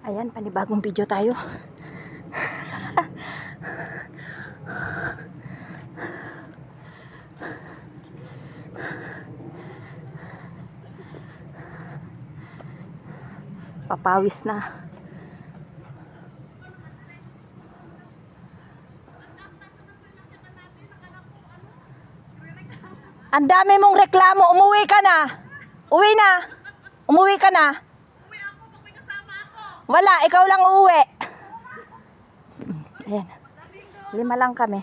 Ayan, panibagong video tayo. Papawis na. Ang dami mong reklamo, umuwi ka na. Uwi na. Umuwi ka na. Wala, ikaw lang uuwi. Ayan. 5 lang kami.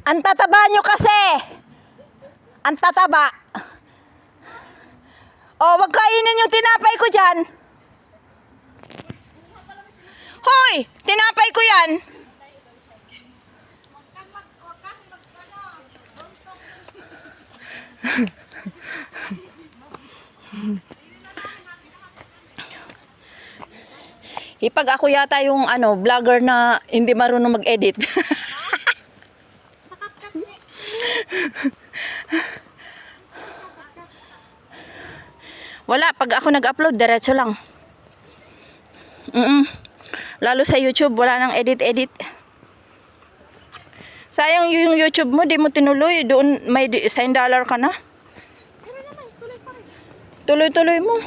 Ang tataba nyo kasi. Ang tataba. O, wag kainin yung tinapay ko dyan. Hoy! Tinapay ko yan. Ipag ako yata yung vlogger na hindi marunong mag-edit. Wala, pag ako nag-upload, diretso lang. Lalo sa YouTube, wala nang edit-edit. Sayang yung YouTube mo, di mo tinuloy. Doon may $1 ka na. Tuloy-tuloy mo.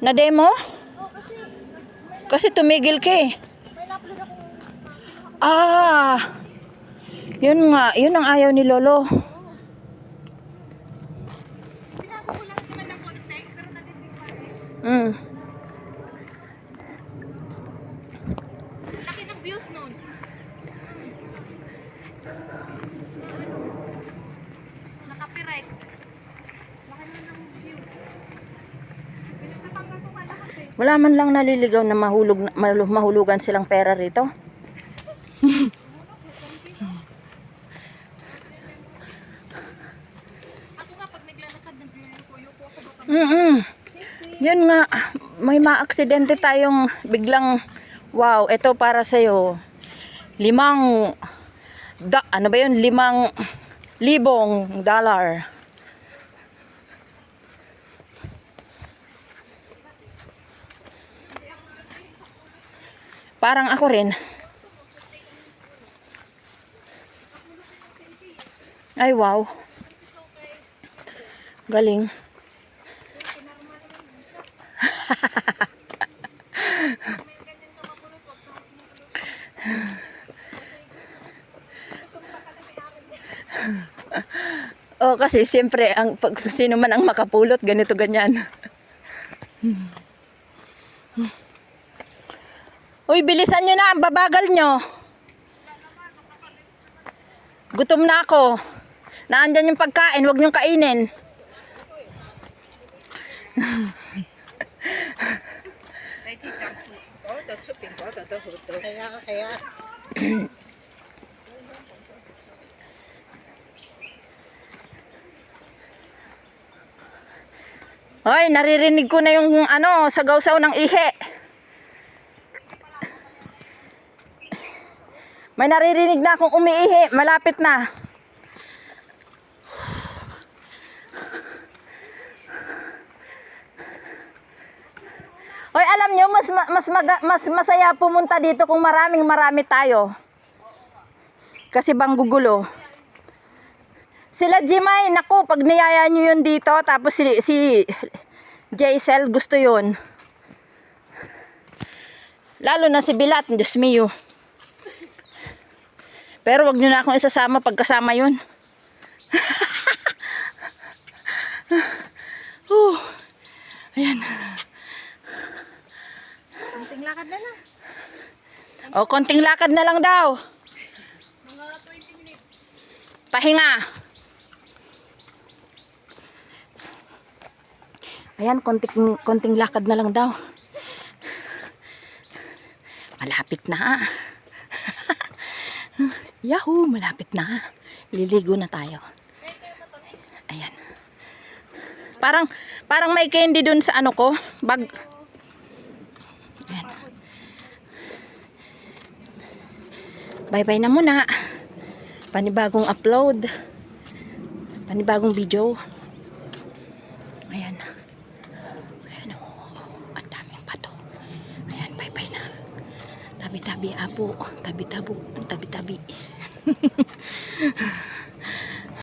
Na demo? Kasi tumigil ka eh. Yun nga, yun ang ayaw ni Lolo. Laki ng views nun. Nakapiright. Laki na ng views. Pinagtatanggal ko ka lahat eh. Wala man lang naliligaw na mahulugan silang pera rito. Ako nga pag naglalakad ng yuko ako baka. Yun nga, may maaksidente tayong biglang, wow, ito para sa'yo. 5 libong dollar. Parang ako rin. Ay, wow. Galing. Oh, kasi siyempre pag sino man ang makapulot, ganito ganyan. Uy, bilisan nyo na, ang babagal nyo. Gutom na ako. Naandyan yung pagkain, huwag nyong kainin. Hoy, naririnig ko na yung sagaw-saw ng ihi. May naririnig na akong umiihi, malapit na. Hoy, alam nyo, mas masaya pumunta dito kung marami tayo. Kasi bang gugulo. Sila Jimay, naku, pag niyaya nyo yun dito, tapos si Jaisel, gusto yun. Lalo na si Bilat, Diyos mio. Pero wag nyo na akong isasama pagkasama yun. Ayan. Konting lakad na lang. O, konting lakad na lang daw. Mga 20 minutes. Pahinga. Ayan, konting lakad na lang daw. Malapit na. Yahoo, malapit na. Liligo na tayo. Ayan. Parang may candy dun sa bag. Ayan. Bye-bye na muna. Panibagong upload. Panibagong video. Ayan. Ayan, oh. Ang daming pato. Ayan, bye-bye na. Tabi-tabi, apo. Tabi-tabo. Tabi-tabi.